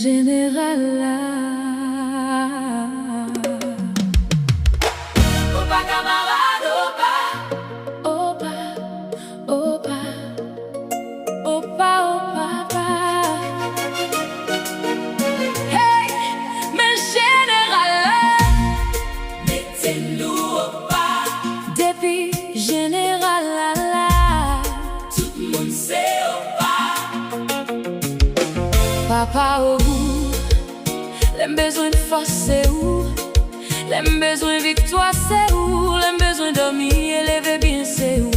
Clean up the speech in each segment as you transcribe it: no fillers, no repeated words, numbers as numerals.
général là. Opa camarade, opa. Opa, opa, opa, opa, opa. Hey, mais général là. Mettez-nous opa. Depi, général là là. Tout le monde sait opa. Papa Ogou, les besoins de force c'est où? Les besoins de victoire c'est où? Les besoins de dormir et lever bien c'est où?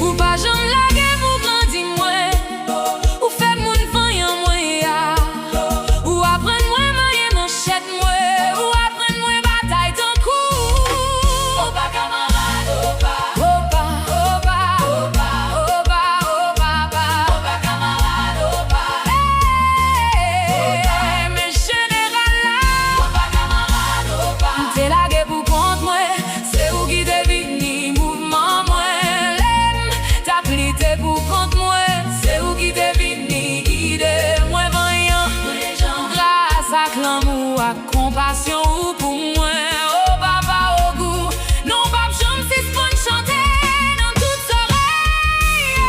Ou pas j'aime la guerre pour grandir moins. Ou fait mon vanyan moins ya. Ou apprendre moi manger manchette moins. Ou apprendre moi bataille ton coup. Opa camarade, opa. Opa, opa, Opa. opa, opa, opa. Opa camarade, opa. Hey, mais général là. Opa camarade, opa. C'est la guerre pour contre moi. C'est où qui devine mouvement moi. L'aime, t'as plité pour contre moi. C'est où qui devine idée moi voyant. Grâce à l'amour, à compassion ou pour moi. Oh Papa Ogou, non pas j'aime si spon chanter dans toutes oreilles.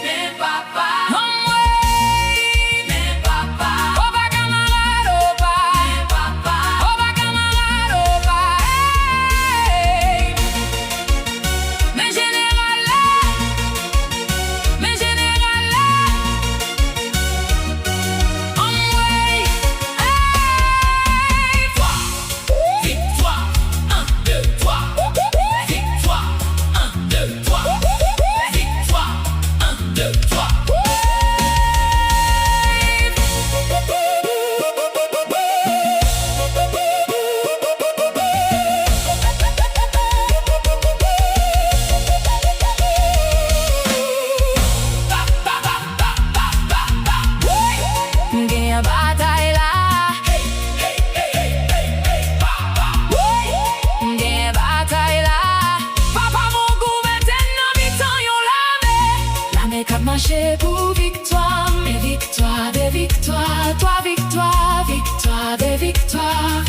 Mais papa. Oh ouais, Mais papa. Opa camarade, Opa. Mais papa. Opa camarade, Opa. Hey. Mais général là. Mais général là. Oh ouais. Hey. Victoire. 1, 2, 3. Victoire. 1, 2, 3. Victoire. 1, 2, 3. Gagne bataille là. Gagne bataille là. Papa Ogou maintenant mi-temps yon lame k'ap mache pour victoire. Mais victoire des victoires. Toi victoire, victoire des victoires.